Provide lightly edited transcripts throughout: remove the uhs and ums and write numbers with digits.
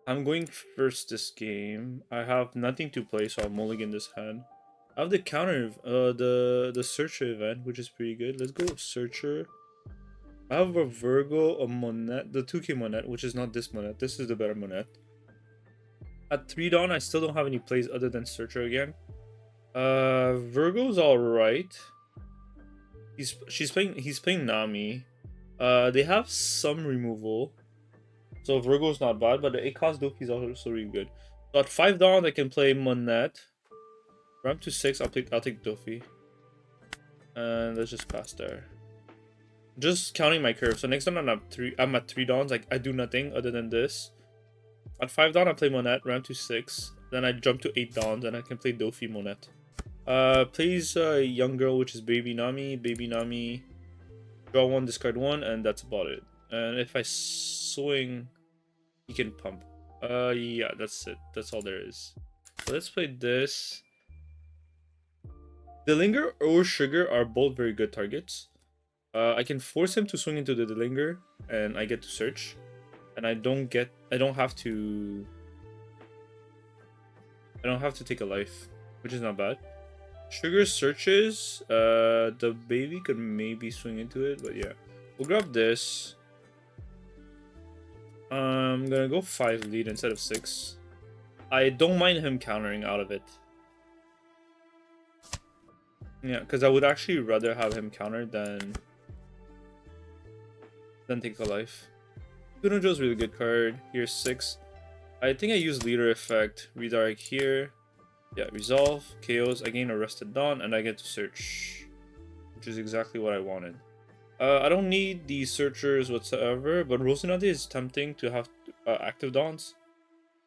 I'm going first this game. I have nothing to play, so I'll mulligan this hand. I have the counter, the searcher event, which is pretty good. Let's go with searcher. I have a Vergo, a Monet, the 2k Monet, which is not this Monet. This is the better Monet. At 3 dawn, I still don't have any plays other than searcher again. Vergo's alright. He's playing Nami. They have some removal. So Vergo's not bad, but the 8 cost Doffy is also really good. So at 5 dawn, I can play Monet. Ramp to 6, I'll take Doffy. And let's just pass there. Just counting my curve. So next time I'm at 3 dawns, I do nothing other than this. At 5 dawn, I play Monet, ramp to 6. Then I jump to 8 dawns, and I can play Doffy Monet. Plays young girl, which is Baby Nami. Baby Nami, draw 1, discard 1, and that's about it. And if I swing, he can pump. Yeah, that's it. That's all there is. So let's play this. Dellinger or Sugar are both very good targets. I can force him to swing into the Dellinger, and I get to search. And I don't have to take a life, which is not bad. Sugar searches. The baby could maybe swing into it, but yeah. We'll grab this. I'm gonna go 5 lead instead of 6. I don't mind him countering out of it. Yeah, because I would actually rather have him counter than take a life. Kikunojo's really good card. Here's 6. I think I use leader effect. Redirect here. Yeah, resolve. KOs. I gain Arrested Dawn and I get to search, which is exactly what I wanted. I don't need the searchers whatsoever, but Rosinante is tempting to have active dawns.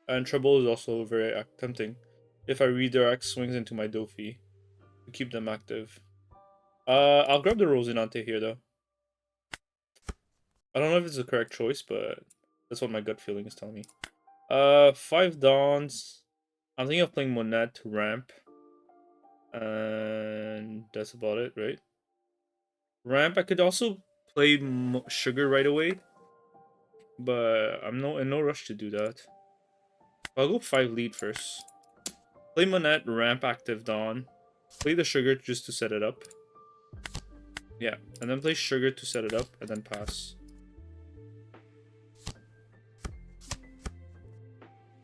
And Trouble is also very tempting if I redirect swings into my Doffy to keep them active. I'll grab the Rosinante here though. I don't know if it's the correct choice, but that's what my gut feeling is telling me. 5 dawns. I'm thinking of playing Monet to ramp. And that's about it, right? Ramp, I could also play Sugar right away. But I'm in no rush to do that. I'll go 5 lead first. Play Monet, ramp active Dawn. Play the Sugar just to set it up. Yeah, and then play Sugar to set it up, and then pass.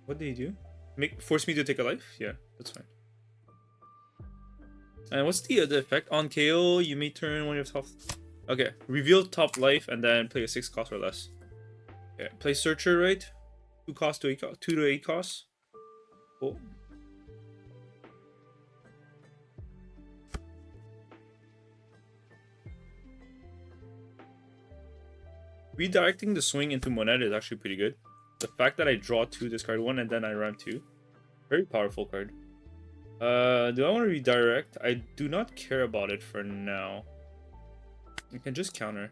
What did he do? Force me to take a life? Yeah, that's fine. And what's the other effect? On KO, you may turn one of your top... Okay, reveal top life, and then play a 6 cost or less. Okay, play Searcher, right? 2 cost to 8 cost. 2 to 8 costs. Cool. Redirecting the swing into Monet is actually pretty good. The fact that I draw 2, discard 1, and then I ramp 2. Very powerful card. Do I want to redirect? I do not care about it for now. I can just counter.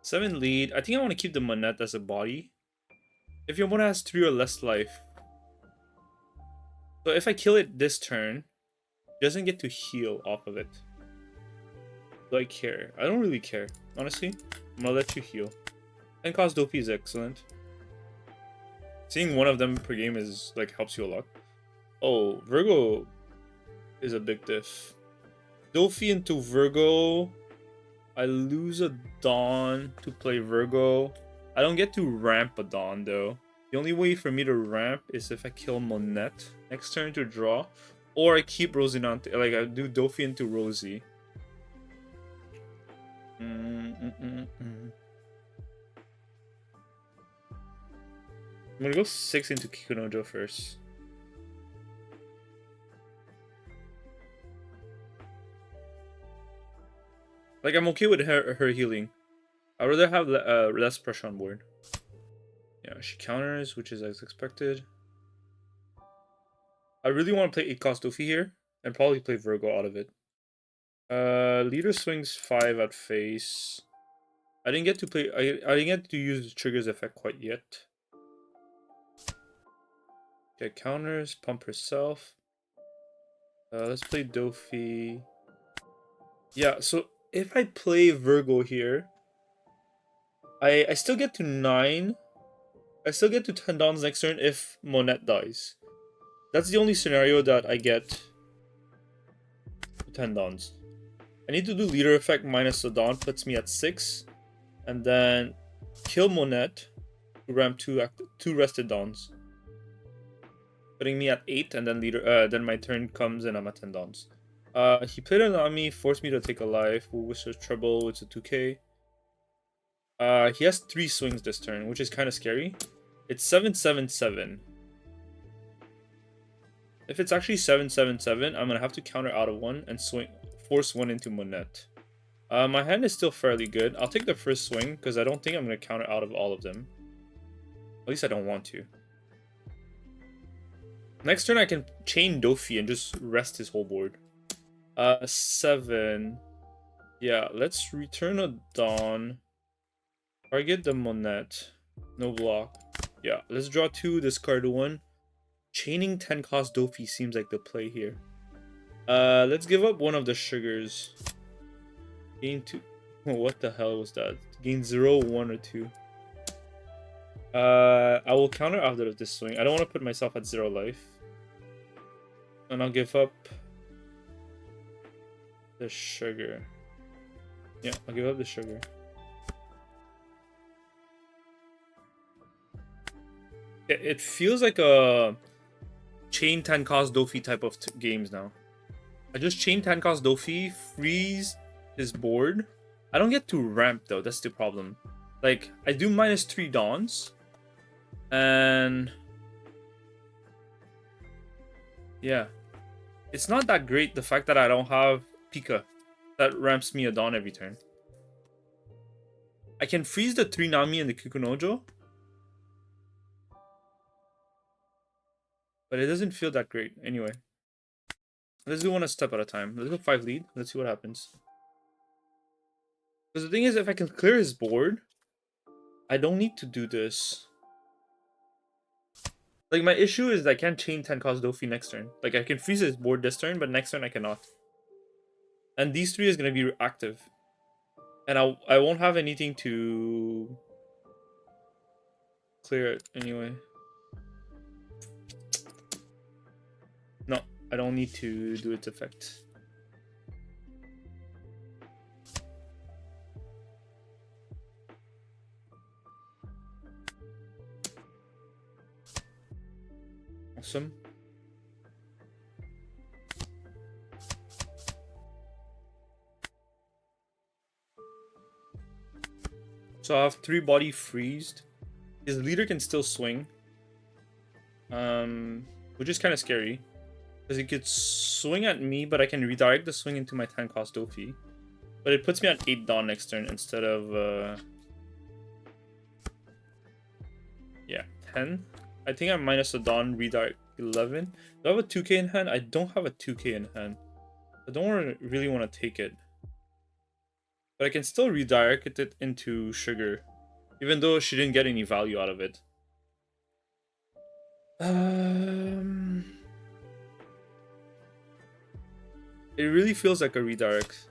7 lead. I think I want to keep the Monet as a body. If your Monet has 3 or less life. So if I kill it this turn, it doesn't get to heal off of it. Do I care? I don't really care. Honestly, I'm gonna let you heal. 10 cost Doffy is excellent. Seeing one of them per game is like helps you a lot. Oh, Vergo is a big diff. Doffy into Vergo. I lose a Dawn to play Vergo. I don't get to ramp a Dawn though. The only way for me to ramp is if I kill Monet next turn to draw, or I keep Rosinante. Like I do Doffy into Rosie. I'm gonna go 6 into Kikunojo first. Like I'm okay with her healing. I'd rather have less pressure on board. Yeah, she counters, which is as expected. I really want to play 8 cost Doffy here and probably play Vergo out of it. Leader swings 5 at face. I didn't get to play. I didn't get to use the triggers effect quite yet. Okay, counters, pump herself. Let's play Doffy. Yeah, so if I play Vergo here, I still get to 9. I still get to 10 dons next turn if Monet dies. That's the only scenario that I get 10 dons. I need to do leader effect minus the don, puts me at 6. And then kill Monet to ramp 2 rested dons. Putting me at 8, and then then my turn comes and I'm at 10 dons. He played a Nami, forced me to take a life, which is trouble, it's a 2k. He has 3 swings this turn, which is kind of scary. It's 777. If it's actually 777, I'm gonna have to counter out of 1 and force 1 into Monet. My hand is still fairly good. I'll take the first swing because I don't think I'm gonna counter out of all of them. At least I don't want to. Next turn I can chain Doffy and just rest his whole board. 7. Yeah, let's return a Dawn. Target the Monet. No block. Yeah, let's draw 2, discard 1. Chaining 10 cost Doffy seems like the play here. Let's give up one of the sugars. Gain 2. What the hell was that? Gain 0, 1, or 2. I will counter after this swing. I don't want to put myself at 0 life. And I'll give up the sugar. Yeah, I'll give up the sugar. It feels like a chain 10 cost Doffy type of games now. I just chain 10 cost Doffy, freeze his board. I don't get to ramp though, that's the problem. Like, I do -3 dawns. And yeah. It's not that great, the fact that I don't have Pika that ramps me a dawn every turn. I can freeze the 3 Nami and the Kikunojo. But it doesn't feel that great. Anyway. Let's do one a step at a time. Let's go 5 lead. Let's see what happens. Because the thing is, if I can clear his board, I don't need to do this. Like, my issue is that I can't chain 10 cost Doffy next turn. Like, I can freeze his board this turn, but next turn I cannot. And these 3 is going to be active. And I won't have anything to clear it anyway. No, I don't need to do its effect. Awesome. So I have 3 body freezed. His leader can still swing. Which is kind of scary. Because he could swing at me, but I can redirect the swing into my 10 cost Doffy. But it puts me at 8 dawn next turn instead of yeah, 10. I think I'm minus a dawn, redirect 11. Do I have a 2k in hand? I don't have a 2k in hand. I don't really want to take it. But I can still redirect it into sugar. Even though she didn't get any value out of it. It really feels like a redirect.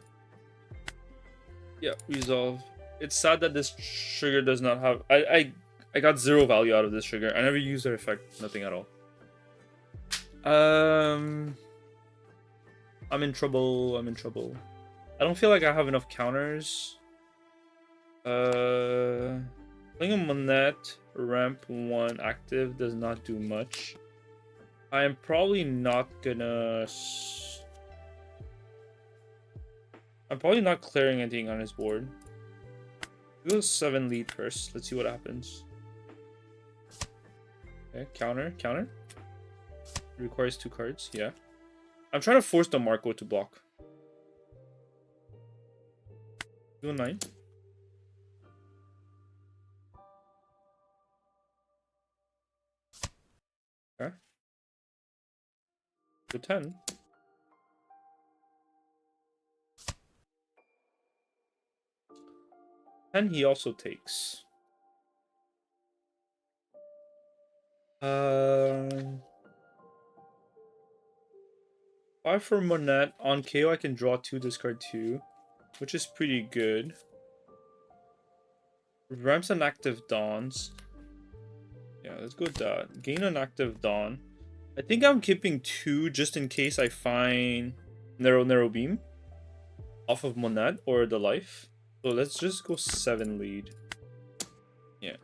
Yeah, resolve. It's sad that this sugar does not have... I got 0 value out of this sugar. I never used her effect. Nothing at all. I'm in trouble. I'm in trouble. I don't feel like I have enough counters. Playing a Monet, ramp 1 active does not do much. I am probably not gonna... I'm probably not clearing anything on his board. We'll go 7 lead first. Let's see what happens. Okay, counter, counter. It requires 2 cards, yeah. I'm trying to force the Marco to block. Do a 9. Okay. Do 10. And he also takes. 5 for Monette. On KO, I can draw 2, discard 2, which is pretty good. Ramps and active Dawns. Yeah, let's go with that. Gain an active Dawn. I think I'm keeping 2 just in case I find Narrow Beam off of Monette or the life. So let's just go 7 lead. Yeah.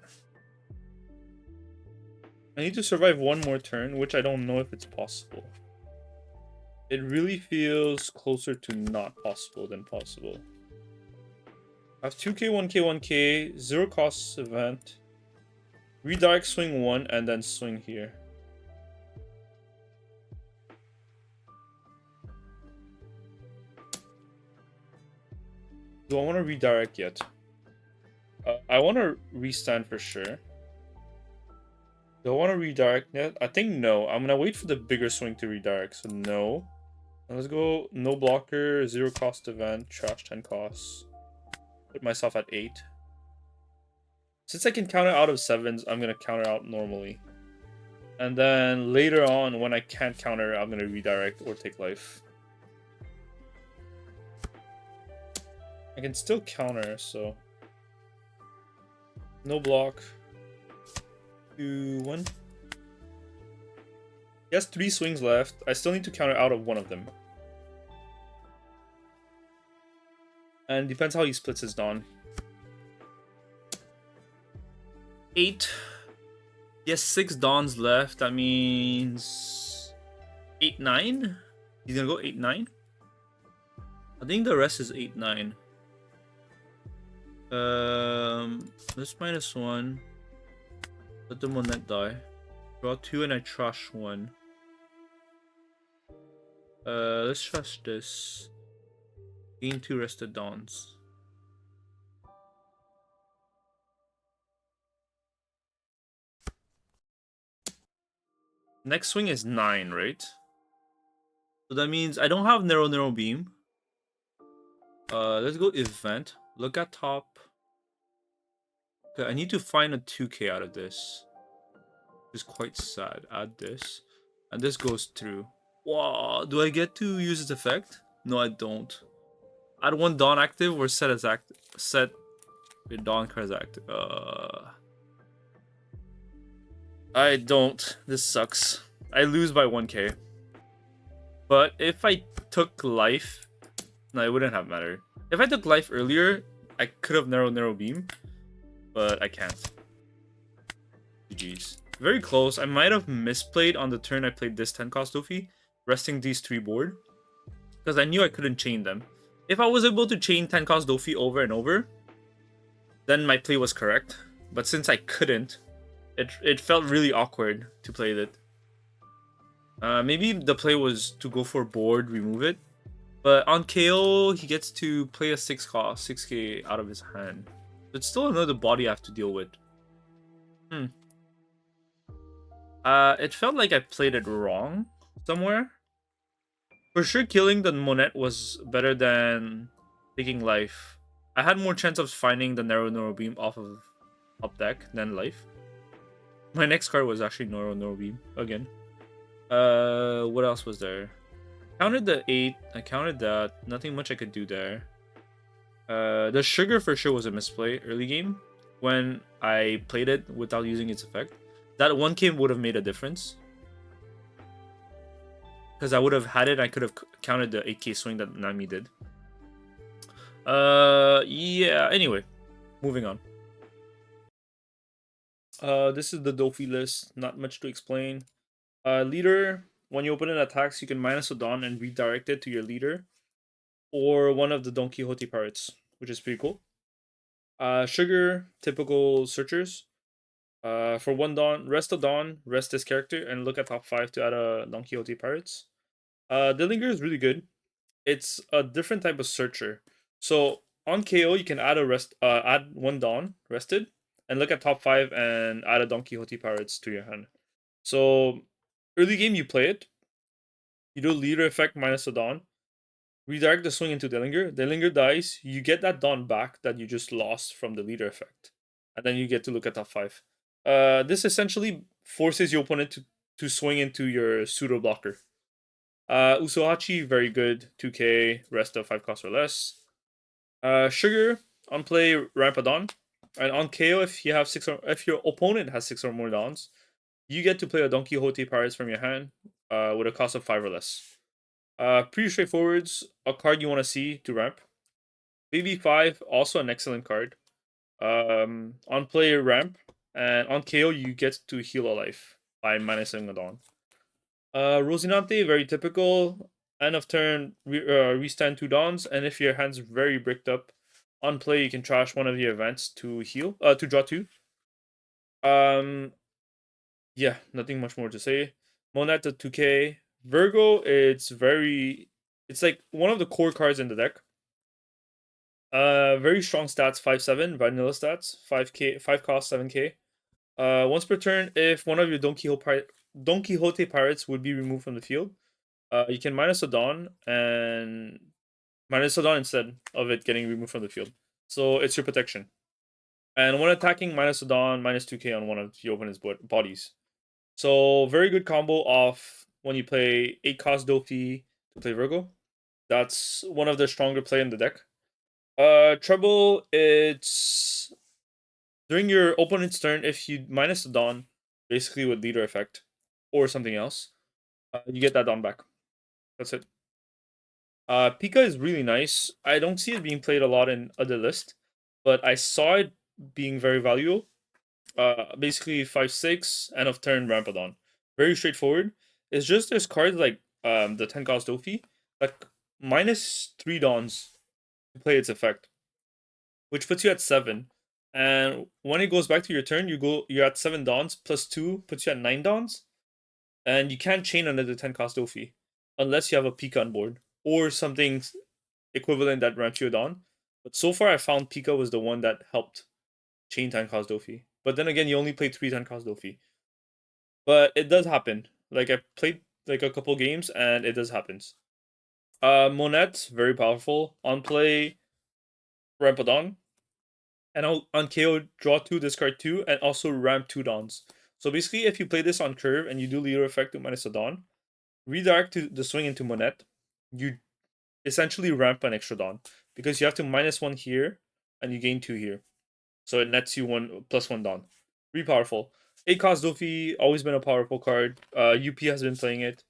I need to survive one more turn, which I don't know if it's possible. It really feels closer to not possible than possible. I have 2k, 1k, 1k, 0 cost event. Redirect, swing 1, and then swing here. Do I want to redirect yet? I want to restand for sure. Do I want to redirect yet? I think no. I'm going to wait for the bigger swing to redirect, so no. Let's go no blocker, 0 cost event, trash 10 costs. Put myself at 8. Since I can counter out of 7s, I'm going to counter out normally. And then later on, when I can't counter, I'm going to redirect or take life. I can still counter, so... No block. 2, 1. He has 3 swings left. I still need to counter out of one of them. And depends how he splits his Dawn. 8. He has 6 Dawns left. That means 8, 9. He's gonna go 8, 9. I think the rest is 8, 9. Let's -1. Let the Monette die. Draw 2 and I trash 1. Let's trash this. Gain 2 rested Dawns. Next swing is 9, right? So that means I don't have narrow beam. Let's go event. Look at top. Okay, I need to find a 2k out of this. Which is quite sad. Add this. And this goes through. Wow, do I get to use its effect? No, I don't. Add 1 Dawn active or set as active. Set with Dawn card as active. I don't. This sucks. I lose by 1k. But if I took life... No, it wouldn't have mattered. If I took life earlier, I could have narrow beam. But I can't. GG's. Very close. I might have misplayed on the turn I played this 10 cost Doffy, resting these 3 board. Because I knew I couldn't chain them. If I was able to chain 10 cost Doffy over and over, then my play was correct. But since I couldn't, it felt really awkward to play it. Maybe the play was to go for board, remove it. But on KO, he gets to play a 6 cost, 6k out of his hand. It's still another body I have to deal with. It felt like I played it wrong somewhere. For sure, killing the Monette was better than taking life. I had more chance of finding the narrow beam off of up deck than life. My next card was actually narrow beam again. What else was there? Counted the 8. I counted that. Nothing much I could do there. The sugar for sure was a misplay early game when I played it without using its effect. That 1k would have made a difference. Because I would have had it, I could have counted the 8k swing that Nami did. Yeah, anyway. Moving on. This is the Doffy list. Not much to explain. Leader, when you open an attacks, you can minus a Dawn and redirect it to your leader. Or one of the Don Quixote pirates, which is pretty cool. Sugar, typical searchers. For 1 Dawn, rest a Dawn, rest this character, and look at top 5 to add a Don Quixote pirates. Dellinger is really good. It's a different type of searcher. So on KO, you can add add 1 Dawn rested, and look at top 5 and add a Don Quixote pirates to your hand. So early game, you play it. You do leader effect minus a Dawn. Redirect the swing into Dellinger. Dellinger dies. You get that Dawn back that you just lost from the leader effect, and then you get to look at top 5. This essentially forces your opponent to swing into your pseudo blocker. Usohachi, very good, 2k, rest of 5 costs or less. Sugar, on play Rampadon. And on KO, if you have if your opponent has 6 or more dons, you get to play a Don Quixote Pirates from your hand with a cost of 5 or less. Pretty straightforward. A card you want to see to ramp. BB5, also an excellent card. On play ramp, and on KO you get to heal a life by minusing a Dawn. Rosinante, very typical. End of turn, restand 2 Dawns, and if your hand's very bricked up, on play you can trash one of the events to heal, to draw 2. Um, yeah, nothing much more to say. Moneta 2k. Vergo, it's like one of the core cards in the deck. Very strong stats, 5/7, vanilla stats, 5k, 5 cost, 7k. Once per turn, if one of your Don Quixote pirates would be removed from the field, you can minus a Dawn and minus a Dawn instead of it getting removed from the field. So it's your protection. And when attacking, minus a Dawn, minus 2k on one of your opponent's bodies. So very good combo off when you play 8 cost Doffy to play Vergo. That's one of the stronger play in the deck. Trouble, it's during your opponent's turn, if you minus the Dawn, basically with leader effect or something else, you get that Dawn back. That's it. Pika is really nice. I don't see it being played a lot in other list, but I saw it being very valuable. Basically 5/6, end of turn Rampadon. Very straightforward. It's just there's cards like the 10 cost Doffy, like minus 3 Dawns to play its effect, which puts you at 7. And when it goes back to your turn, you're at 7 Dawns plus 2 puts you at 9 Dawns. And you can't chain another 10 cost Doffy unless you have a Pika on board or something equivalent that ramps you a Dawn. But so far I found Pika was the one that helped chain 10 cost Doffy. But then again, you only played 3 10 cost Doffy. But it does happen. Like I played like a couple games and it does happen. Monet, very powerful. On play, Rampadon. And on KO, draw 2, discard 2, and also ramp 2 Dawns. So basically, if you play this on curve and you do leader effect to minus a Dawn, redirect to the swing into Monet, you essentially ramp an extra Dawn. Because you have to minus 1 here, and you gain 2 here. So it nets you 1 plus 1 Dawn. Really powerful. 8 cost Doffy, always been a powerful card. UP has been playing it.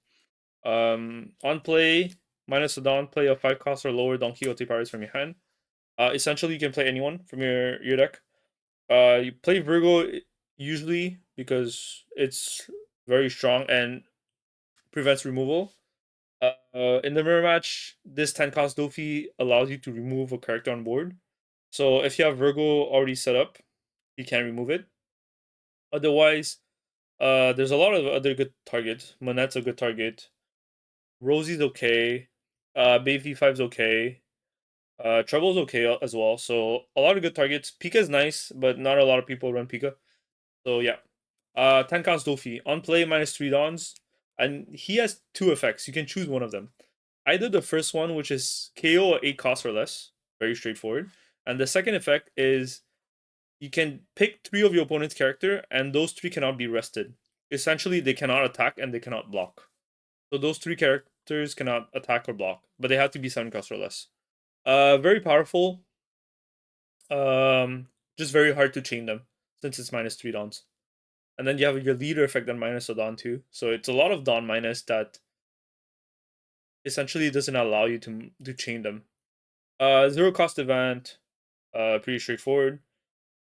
On play, minus a Dawn, play a 5 cost or lower Don Quixote Pirates from your hand. Essentially, you can play anyone from your deck. You play Vergo usually because it's very strong and prevents removal. In the mirror match, this 10 cost Doffy allows you to remove a character on board. So if you have Vergo already set up, you can remove it. Otherwise, there's a lot of other good targets. Monet's a good target. Rosie's okay. Baby 5's okay. Trouble's okay as well. So a lot of good targets. Pika's nice, but not a lot of people run Pika. So yeah. 10 cost Doffy. On play, minus 3 Dawns. And he has 2 effects. You can choose one of them. Either the first one, which is KO or 8 costs or less. Very straightforward. And the second effect is you can pick 3 of your opponent's character, and those 3 cannot be rested. Essentially, they cannot attack and they cannot block. So those 3 characters cannot attack or block, but they have to be 7 costs or less. Very powerful. Just very hard to chain them since it's minus 3 Dawns. And then you have your leader effect and minus a Dawn too. So it's a lot of Dawn minus that essentially doesn't allow you to chain them. 0 cost event, pretty straightforward.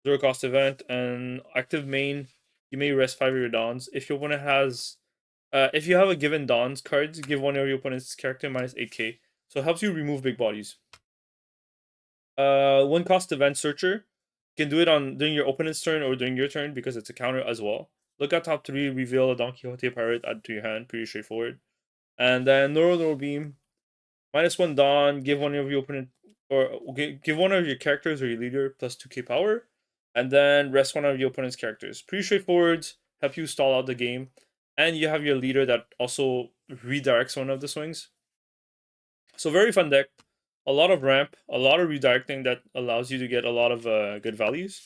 0 cost event and active main. You may rest 5 of your Dawns. If your opponent has, if you have a given Dawns cards, give one of your opponent's character minus 8k. So it helps you remove big bodies. 1 cost event searcher. You can do it on during your opponent's turn or during your turn because it's a counter as well. Look at top 3, reveal a Don Quixote pirate, add to your hand. Pretty straightforward. And then Neural Beam, minus 1 Dawn, give one of your opponent or give one of your characters or your leader plus 2k power, and then rest one of your opponent's characters. Pretty straightforward, help you stall out the game, and you have your leader that also redirects one of the swings. So very fun deck. A lot of ramp, a lot of redirecting that allows you to get a lot of good values,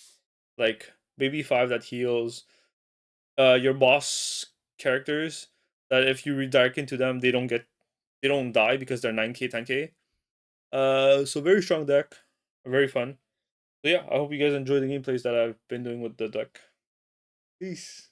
like Baby 5 that heals your boss characters. That if you redirect into them, they don't get they don't die because they're 9k, 10k. So very strong deck, very fun. So yeah, I hope you guys enjoy the gameplays that I've been doing with the deck. Peace.